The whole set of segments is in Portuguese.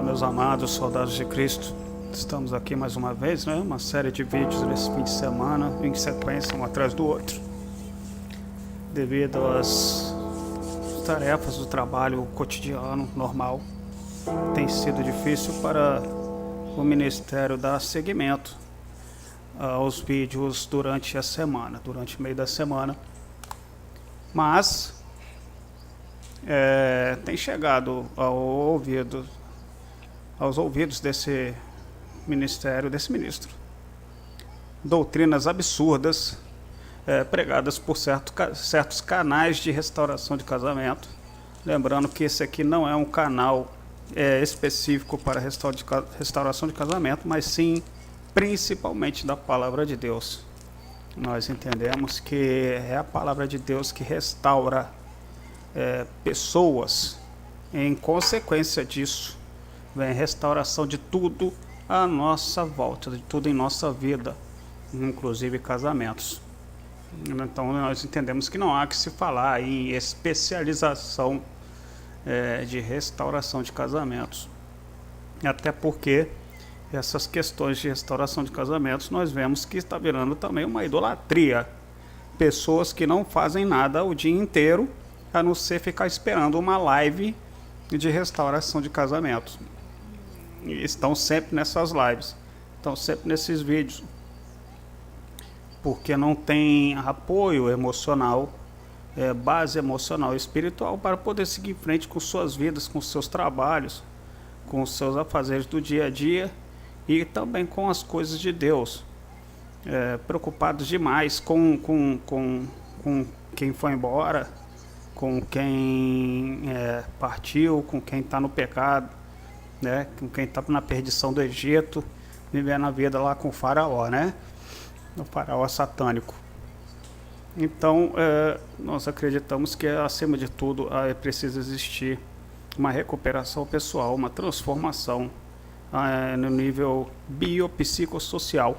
Olá, meus amados soldados de Cristo. Estamos aqui mais uma vez, né? Uma série de vídeos nesse fim de semana, em sequência, um atrás do outro. Devido às tarefas do trabalho cotidiano, normal, tem sido difícil para o Ministério dar seguimento aos vídeos durante a semana, durante o meio da semana. Mas tem chegado aos ouvidos desse ministério, desse ministro, doutrinas absurdas pregadas por certos canais de restauração de casamento. Lembrando que esse aqui não é um canal específico para restauração de casamento, mas sim principalmente da palavra de Deus. Nós entendemos que é a palavra de Deus que restaura pessoas. Em consequência disso, vem restauração de tudo à nossa volta, de tudo em nossa vida, inclusive casamentos. Então nós entendemos que não há que se falar em especialização de restauração de casamentos, até porque essas questões de restauração de casamentos nós vemos que está virando também uma idolatria. Pessoas que não fazem nada o dia inteiro, a não ser ficar esperando uma live de restauração de casamentos. E estão sempre nessas lives, estão sempre nesses vídeos, porque não tem apoio emocional, base emocional e espiritual para poder seguir em frente com suas vidas, com seus trabalhos, com os seus afazeres do dia a dia e também com as coisas de Deus. Preocupados demais com quem foi embora, com quem partiu, com quem está no pecado, né? Com quem está na perdição do Egito, vivendo a vida lá com o faraó, né? O faraó satânico. Então, nós acreditamos que, acima de tudo, precisa existir uma recuperação pessoal, uma transformação no nível biopsicossocial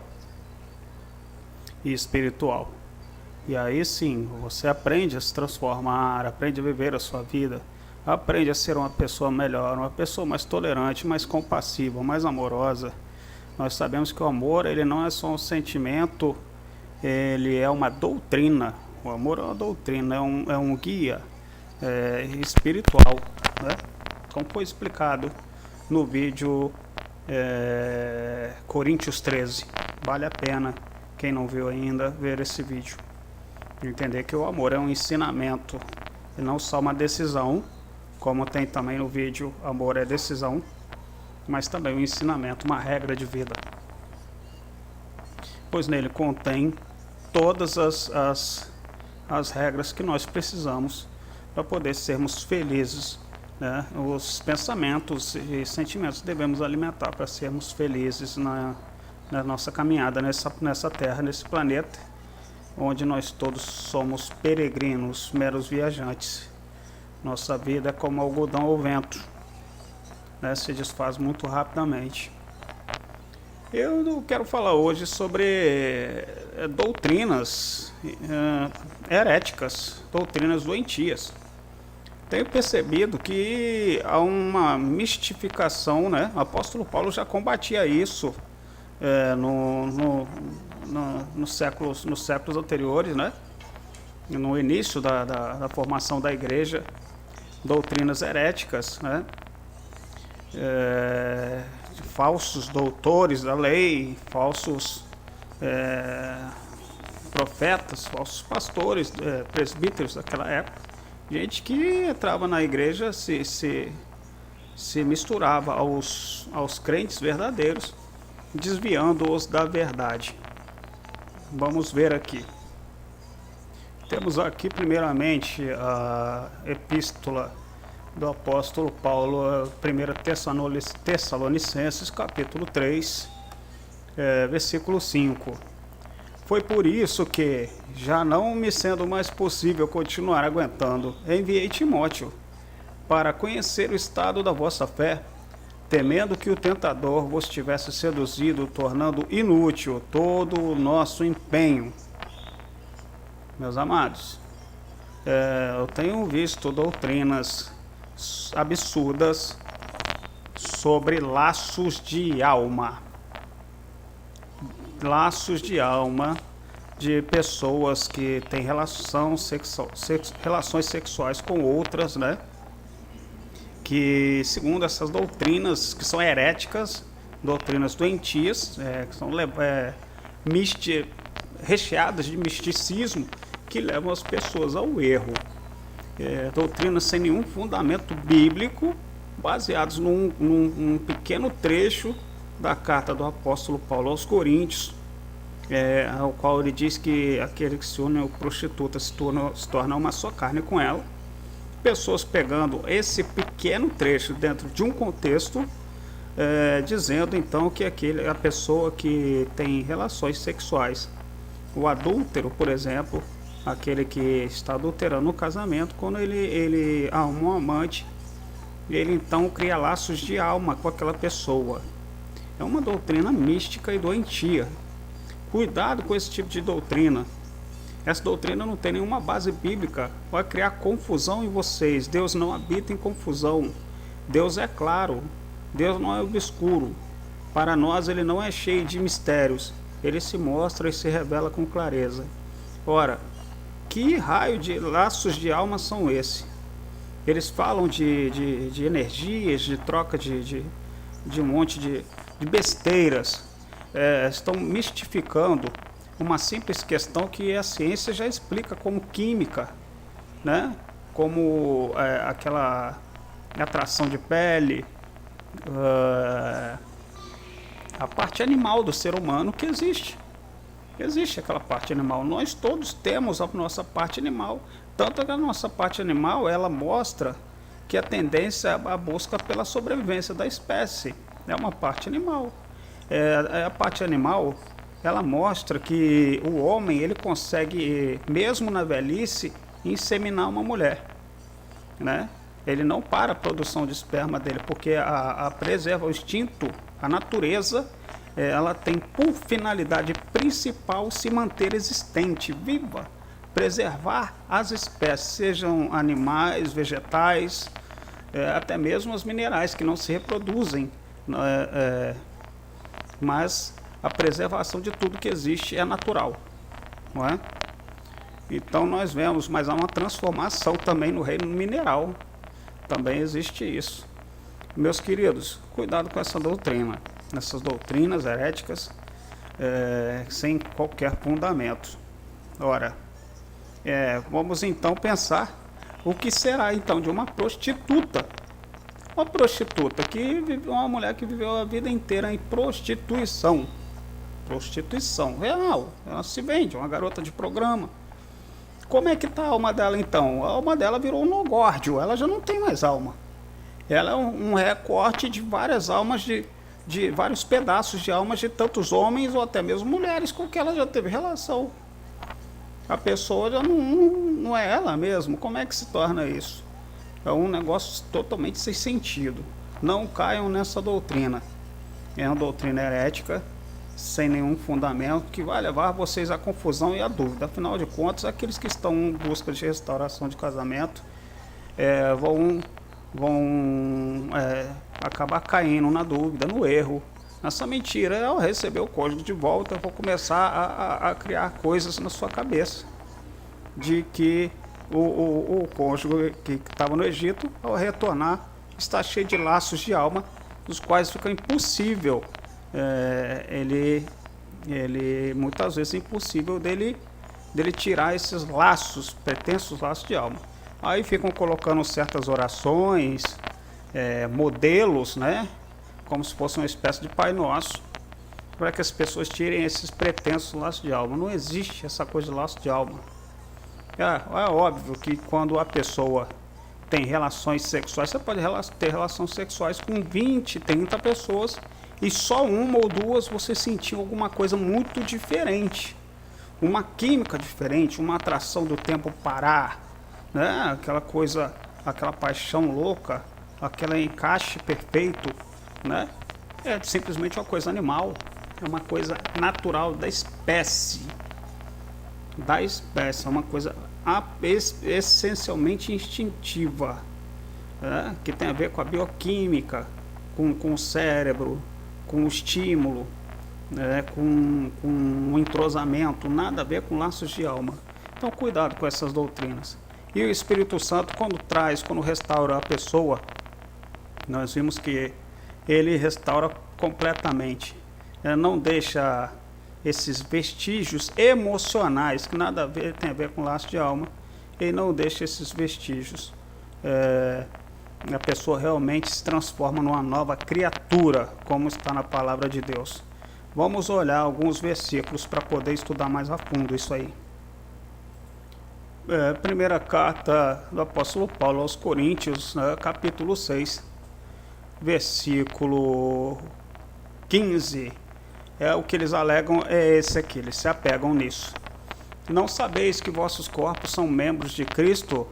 e espiritual. E aí sim, você aprende a se transformar, aprende a viver a sua vida, aprende a ser uma pessoa melhor, uma pessoa mais tolerante, mais compassiva, mais amorosa. Nós sabemos que o amor, ele não é só um sentimento, ele é uma doutrina. O amor é uma doutrina, é um guia espiritual, né? Como foi explicado no vídeo Coríntios 13. Vale a pena, quem não viu ainda, ver esse vídeo. Entender que o amor é um ensinamento e não só uma decisão, como tem também no vídeo Amor é Decisão, mas também um ensinamento, uma regra de vida, pois nele contém todas as regras que nós precisamos para poder sermos felizes, né? Os pensamentos e sentimentos devemos alimentar para sermos felizes na nossa caminhada nessa terra, nesse planeta, onde nós todos somos peregrinos, meros viajantes. Nossa vida é como algodão ao vento, né? Se desfaz muito rapidamente. Eu não quero falar hoje sobre doutrinas heréticas, doutrinas doentias. Tenho percebido que há uma mistificação, né? O apóstolo Paulo já combatia isso nos séculos anteriores, né? No início da formação da igreja, doutrinas heréticas, né? Falsos doutores da lei, falsos profetas, falsos pastores, presbíteros daquela época, gente que entrava na igreja, se misturava aos crentes verdadeiros, desviando-os da verdade. Vamos ver aqui. Temos aqui primeiramente a epístola do apóstolo Paulo, 1 Tessalonicenses, capítulo 3, versículo 5. Foi por isso que, já não me sendo mais possível continuar aguentando, enviei Timóteo para conhecer o estado da vossa fé, temendo que o tentador vos tivesse seduzido, tornando inútil todo o nosso empenho. Meus amados, eu tenho visto doutrinas absurdas sobre laços de alma. Laços de alma de pessoas que têm relações sexuais com outras, né? Que, segundo essas doutrinas que são heréticas, doutrinas doentias, que são recheadas de misticismo, que levam as pessoas ao erro. Doutrinas sem nenhum fundamento bíblico, baseados num pequeno trecho da carta do apóstolo Paulo aos Coríntios, ao qual ele diz que aquele que se une ao prostituta se torna uma só carne com ela. Pessoas pegando esse pequeno trecho dentro de um contexto, dizendo então que a pessoa que tem relações sexuais, o adúltero, por exemplo, aquele que está adulterando no casamento, quando ele arruma um amante, ele então cria laços de alma com aquela pessoa. É uma doutrina mística e doentia. Cuidado com esse tipo de doutrina. Essa doutrina não tem nenhuma base bíblica, vai criar confusão em vocês. Deus não habita em confusão. Deus é claro, Deus não é obscuro. Para nós ele não é cheio de mistérios, ele se mostra e se revela com clareza. Ora, que raio de laços de alma são esses? Eles falam de energias, de troca de um monte de besteiras. Estão mistificando uma simples questão que a ciência já explica como química, né? Como aquela atração de pele, a parte animal do ser humano que existe. Existe aquela parte animal. Nós todos temos a nossa parte animal. Tanto que a nossa parte animal, ela mostra que a tendência é a busca pela sobrevivência da espécie. É uma parte animal. A parte animal, ela mostra que o homem, ele consegue, mesmo na velhice, inseminar uma mulher, né? Ele não para a produção de esperma dele, porque preserva o instinto, a natureza, ela tem por finalidade principal se manter existente, viva, preservar as espécies, sejam animais, vegetais, até mesmo os minerais que não se reproduzem, mas a preservação de tudo que existe é natural, não é? Então nós vemos, mas há uma transformação também no reino mineral, também existe isso. Meus queridos, cuidado com essa doutrina, essas doutrinas heréticas, sem qualquer fundamento. Ora, vamos então pensar o que será então de uma prostituta. Uma prostituta uma mulher que viveu a vida inteira em prostituição real, ela se vende, uma garota de programa. Como é que está a alma dela então? A alma dela virou um nogórdio, ela já não tem mais alma. Ela é um recorte de várias almas, de vários pedaços de almas de tantos homens ou até mesmo mulheres com que ela já teve relação. A pessoa já não é ela mesmo. Como é que se torna isso? É um negócio totalmente sem sentido. Não caiam nessa doutrina. É uma doutrina herética, sem nenhum fundamento, que vai levar vocês à confusão e à dúvida. Afinal de contas, aqueles que estão em busca de restauração de casamento vão acabar caindo na dúvida, no erro, nessa mentira. Ao receber o cônjuge de volta, eu vou começar a criar coisas na sua cabeça de que o cônjuge que estava no Egito, ao retornar, está cheio de laços de alma, dos quais fica impossível, muitas vezes é impossível dele tirar esses laços, pretensos laços de alma. Aí ficam colocando certas orações, modelos, né? Como se fosse uma espécie de Pai Nosso, para que as pessoas tirem esses pretensos laços de alma. Não existe essa coisa de laço de alma. É óbvio que quando a pessoa tem relações sexuais, você pode ter relações sexuais com 20, 30 pessoas e só uma ou duas você sentiu alguma coisa muito diferente, uma química diferente, uma atração do tempo parar, né? Aquela coisa, aquela paixão louca, aquele encaixe perfeito, né? É simplesmente uma coisa animal, é uma coisa natural da espécie, é uma coisa essencialmente instintiva, que tem a ver com a bioquímica, com o cérebro, com o estímulo, né, com um entrosamento, nada a ver com laços de alma. Então cuidado com essas doutrinas. E o Espírito Santo, quando restaura a pessoa, nós vimos que ele restaura completamente. Ele não deixa esses vestígios emocionais, que nada a ver, tem a ver com laço de alma, ele não deixa esses vestígios. A pessoa realmente se transforma numa nova criatura, como está na palavra de Deus. Vamos olhar alguns versículos para poder estudar mais a fundo isso aí. Primeira carta do apóstolo Paulo aos Coríntios, capítulo 6, versículo 15. O que eles alegam é esse aqui, eles se apegam nisso. Não sabeis que vossos corpos são membros de Cristo?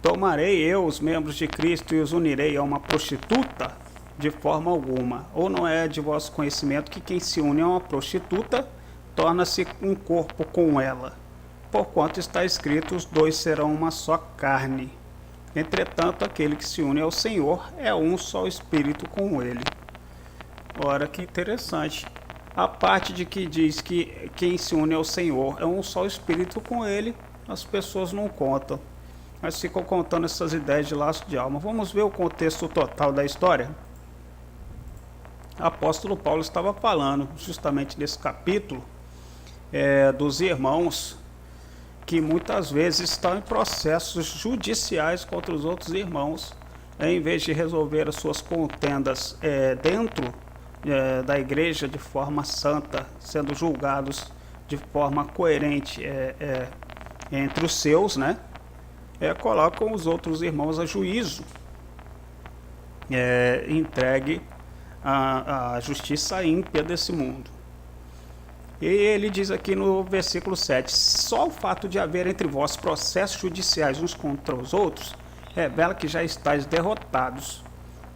Tomarei eu os membros de Cristo e os unirei a uma prostituta? De forma alguma. Ou não é de vosso conhecimento que quem se une a uma prostituta torna-se um corpo com ela? Porquanto está escrito, os dois serão uma só carne. Entretanto, aquele que se une ao Senhor é um só espírito com ele. Ora, que interessante. A parte de que diz que quem se une ao Senhor é um só espírito com ele, as pessoas não contam. Mas ficam contando essas ideias de laço de alma. Vamos ver o contexto total da história? O apóstolo Paulo estava falando, justamente nesse capítulo, dos irmãos que muitas vezes estão em processos judiciais contra os outros irmãos, em vez de resolver as suas contendas dentro da igreja de forma santa, sendo julgados de forma coerente entre os seus, né? Colocam os outros irmãos a juízo, entregue à justiça ímpia desse mundo. E ele diz aqui no versículo 7, só o fato de haver entre vós processos judiciais uns contra os outros, revela que já estáis derrotados.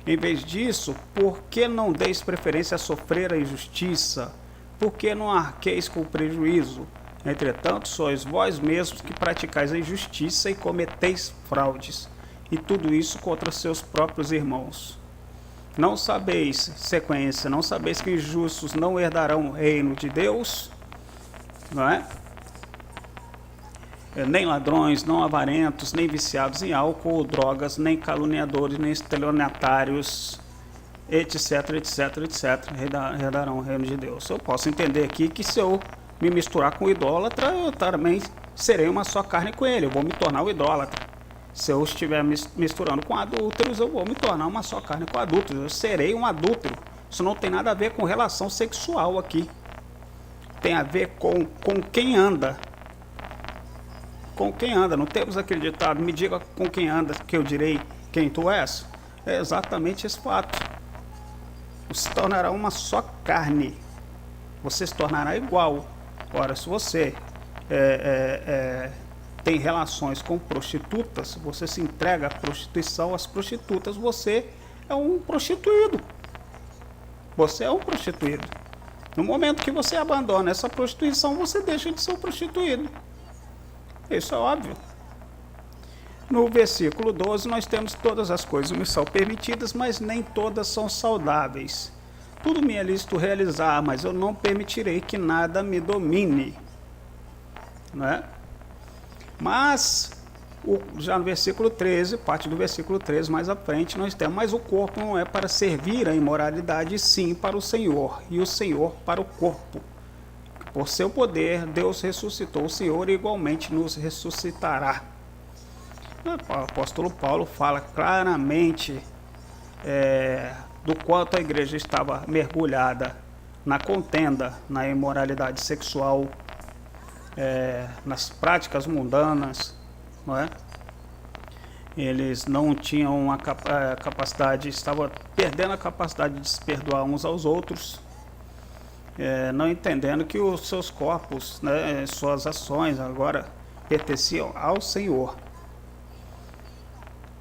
Em vez disso, por que não deis preferência a sofrer a injustiça? Por que não arqueis com o prejuízo? Entretanto, sois vós mesmos que praticais a injustiça e cometeis fraudes, e tudo isso contra seus próprios irmãos. Não sabeis, sequência, não sabeis que injustos não herdarão o reino de Deus? Não é? Nem ladrões, não avarentos, nem viciados em álcool ou drogas, nem caluniadores, nem estelionatários, etc, etc, etc, herdarão o reino de Deus. Eu posso entender aqui que se eu me misturar com o idólatra, eu também serei uma só carne com ele, eu vou me tornar o idólatra. Se eu estiver misturando com adúlteros, eu vou me tornar uma só carne com adúlteros, eu serei um adúltero. Isso não tem nada a ver com relação sexual aqui, tem a ver com quem anda. Com quem anda, não temos acreditado, me diga com quem anda, que eu direi quem tu és. É exatamente esse fato. Você se tornará uma só carne, você se tornará igual. Ora, se você tem relações com prostitutas, você se entrega à prostituição, às prostitutas, você é um prostituído. Você é um prostituído. No momento que você abandona essa prostituição, você deixa de ser um prostituído. Isso é óbvio. No versículo 12, nós temos todas as coisas me são permitidas, mas nem todas são saudáveis. Tudo me é lícito realizar, mas eu não permitirei que nada me domine. Não é? Mas, já no versículo 13, parte do versículo 13 mais à frente, nós temos, mas o corpo não é para servir à imoralidade, sim para o Senhor, e o Senhor para o corpo. Por seu poder, Deus ressuscitou o Senhor e igualmente nos ressuscitará. O apóstolo Paulo fala claramente do quanto a igreja estava mergulhada na contenda, na imoralidade sexual, nas práticas mundanas, não é? Eles não tinham a capacidade, estavam perdendo a capacidade de se perdoar uns aos outros, não entendendo que os seus corpos, né, suas ações agora pertenciam ao Senhor.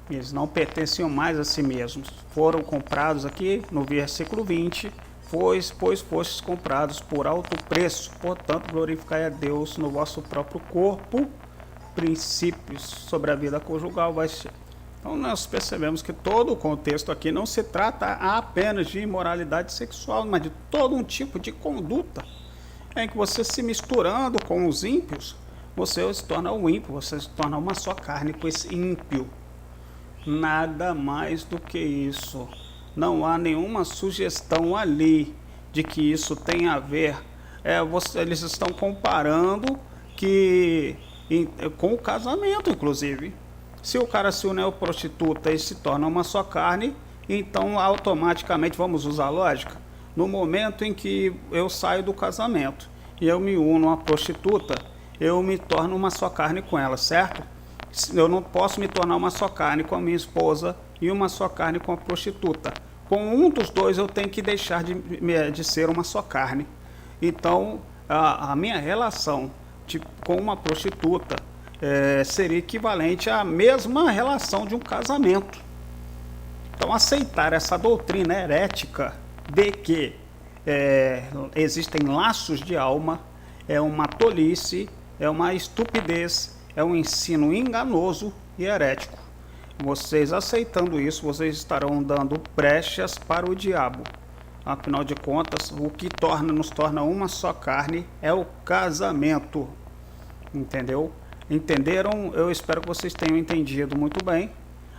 Eles não pertenciam mais a si mesmos. Foram comprados aqui no versículo 20, pois fostes comprados por alto preço, portanto glorificai a Deus no vosso próprio corpo. Princípios sobre a vida conjugal Então nós percebemos que todo o contexto aqui não se trata apenas de imoralidade sexual, mas de todo um tipo de conduta em que você se misturando com os ímpios, você se torna um ímpio, você se torna uma só carne com esse ímpio. Nada mais do que isso. Não há nenhuma sugestão ali de que isso tem a ver. Eles estão comparando com o casamento, inclusive. Se o cara se une à prostituta e se torna uma só carne, então automaticamente, vamos usar a lógica, no momento em que eu saio do casamento e eu me uno à prostituta, eu me torno uma só carne com ela, certo? Eu não posso me tornar uma só carne com a minha esposa e uma só carne com a prostituta. Com um dos dois eu tenho que deixar de ser uma só carne. Então, a minha relação com uma prostituta seria equivalente à mesma relação de um casamento. Então, aceitar essa doutrina herética de que existem laços de alma é uma tolice, é uma estupidez, é um ensino enganoso e herético. Vocês aceitando isso, vocês estarão dando brechas para o diabo. Afinal de contas, o que nos torna uma só carne é o casamento. Entendeu? Entenderam? Eu espero que vocês tenham entendido muito bem.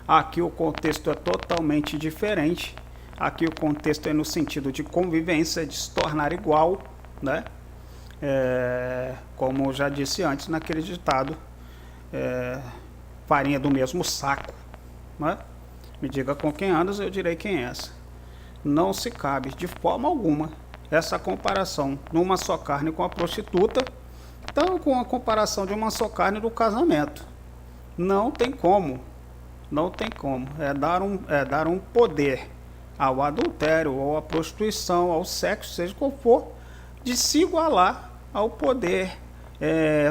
Aqui o contexto é totalmente diferente. Aqui o contexto é no sentido de convivência, de se tornar igual, né? Como eu já disse antes naquele ditado, farinha do mesmo saco, né? Me diga com quem andas, eu direi quem és. Não se cabe de forma alguma essa comparação numa só carne com a prostituta, então com a comparação de uma só carne do casamento. Não tem como, não tem como. É dar um poder ao adultério, ou à prostituição, ao sexo, seja qual for, de se igualar ao poder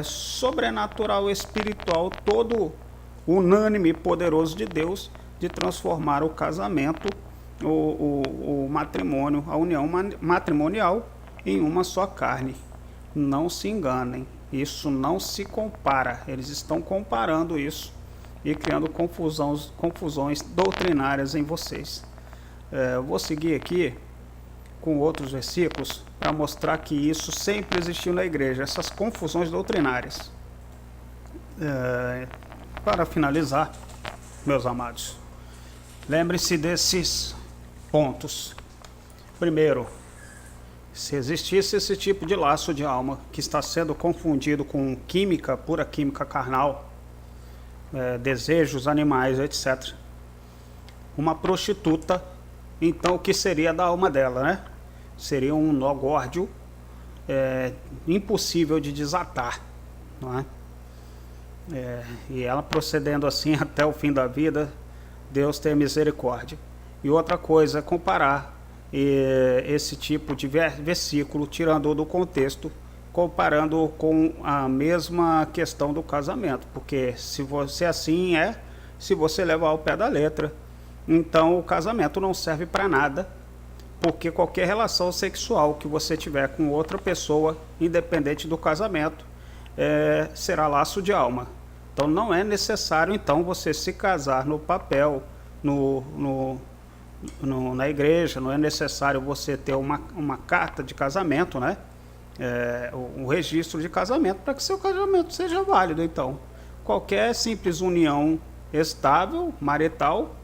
sobrenatural, espiritual, todo unânime e poderoso de Deus, de transformar o casamento, o matrimônio, a união matrimonial em uma só carne. Não se enganem, isso não se compara. Eles estão comparando isso e criando confusões doutrinárias em vocês. Eu vou seguir aqui com outros versículos para mostrar que isso sempre existiu na igreja, essas confusões doutrinárias. Para finalizar, meus amados, lembre-se desses pontos. Primeiro, se existisse esse tipo de laço de alma que está sendo confundido com química, pura química carnal, desejos animais, etc., uma prostituta, então o que seria da alma dela, né? Seria um nó górdio impossível de desatar, não é? E ela procedendo assim até o fim da vida, Deus tenha misericórdia. E outra coisa é comparar esse tipo de versículo, tirando do contexto, comparando com a mesma questão do casamento, porque se você assim se você levar ao pé da letra, então o casamento não serve para nada, porque qualquer relação sexual que você tiver com outra pessoa, independente do casamento, será laço de alma. Então não é necessário então você se casar no papel, na igreja, não é necessário você ter uma carta de casamento, né? Um registro de casamento para que seu casamento seja válido. Então, qualquer simples união estável, marital,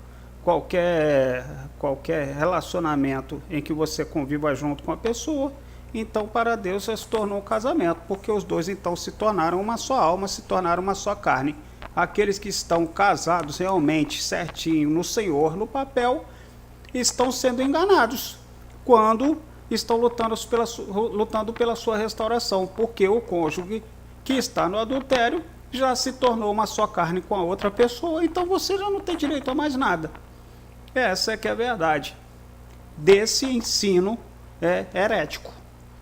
qualquer relacionamento em que você conviva junto com a pessoa, então para Deus já se tornou um casamento, porque os dois então se tornaram uma só alma, se tornaram uma só carne. Aqueles que estão casados realmente certinho no Senhor, no papel, estão sendo enganados quando estão lutando pela sua restauração, porque o cônjuge que está no adultério já se tornou uma só carne com a outra pessoa, então você já não tem direito a mais nada. Essa é que é a verdade desse ensino herético.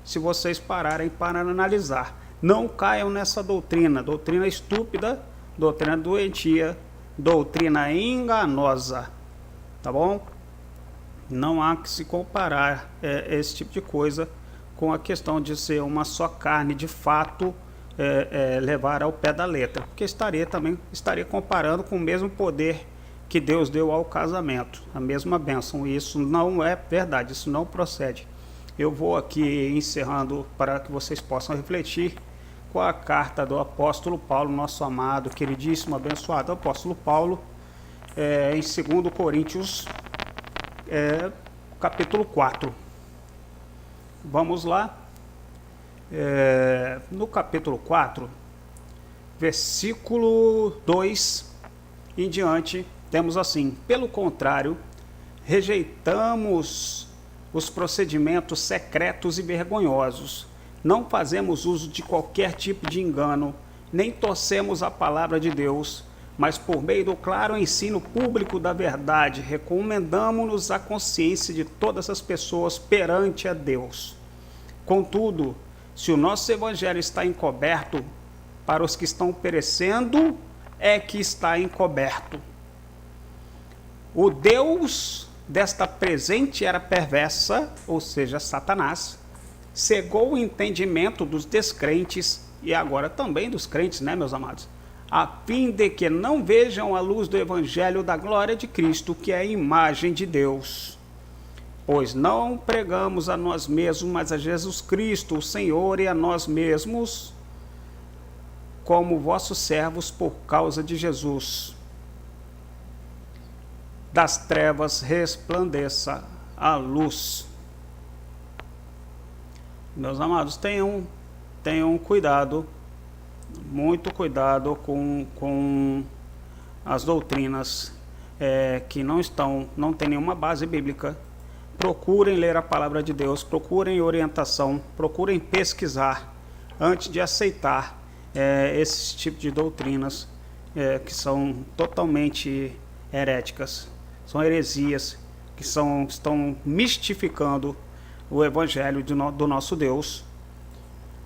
Se vocês pararem para analisar, não caiam nessa doutrina estúpida, doutrina doentia, doutrina enganosa, tá bom? Não há que se comparar esse tipo de coisa com a questão de ser uma só carne, de fato, levar ao pé da letra, porque estaria comparando com o mesmo poder que Deus deu ao casamento, a mesma bênção. E isso não é verdade, isso não procede. Eu vou aqui encerrando para que vocês possam refletir com a carta do apóstolo Paulo, nosso amado, queridíssimo, abençoado apóstolo Paulo, em 2 Coríntios, capítulo 4. Vamos lá. No capítulo 4, versículo 2 em diante, temos assim: pelo contrário, rejeitamos os procedimentos secretos e vergonhosos, não fazemos uso de qualquer tipo de engano, nem torcemos a palavra de Deus, mas por meio do claro ensino público da verdade, recomendamos-nos à consciência de todas as pessoas perante a Deus. Contudo, se o nosso evangelho está encoberto, para os que estão perecendo é que está encoberto. O Deus desta presente era perversa, ou seja, Satanás, cegou o entendimento dos descrentes e agora também dos crentes, né, meus amados, a fim de que não vejam a luz do evangelho da glória de Cristo, que é a imagem de Deus. Pois não pregamos a nós mesmos, mas a Jesus Cristo, o Senhor, e a nós mesmos, como vossos servos por causa de Jesus. Das trevas resplandeça a luz. Meus amados, tenham cuidado, muito cuidado com as doutrinas que não tem nenhuma base bíblica. Procurem ler a palavra de Deus, procurem orientação, procurem pesquisar antes de aceitar esse tipo de doutrinas que são totalmente heréticas, são heresias que estão mistificando o evangelho do nosso Deus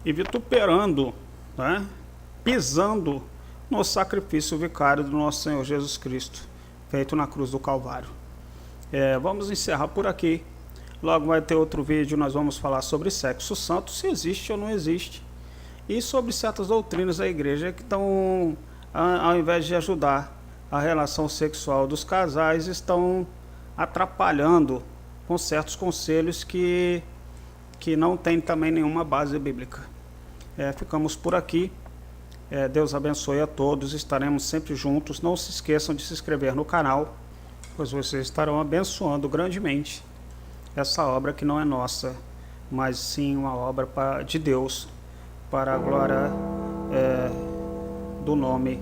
e vituperando, né, pisando no sacrifício vicário do nosso Senhor Jesus Cristo, feito na cruz do Calvário. Vamos encerrar por aqui. Logo vai ter outro vídeo, nós vamos falar sobre sexo santo, se existe ou não existe, e sobre certas doutrinas da igreja que estão, ao invés de ajudar a relação sexual dos casais, estão atrapalhando com certos conselhos que não tem também nenhuma base bíblica. Ficamos por aqui. Deus abençoe a todos, estaremos sempre juntos. Não se esqueçam de se inscrever no canal, pois vocês estarão abençoando grandemente essa obra que não é nossa, mas sim uma obra de Deus, para a glória do nome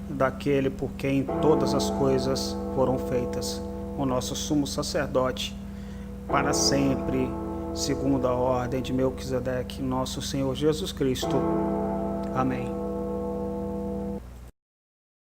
daquele por quem todas as coisas foram feitas, o nosso sumo sacerdote, para sempre, segundo a ordem de Melquisedeque, nosso Senhor Jesus Cristo. Amém.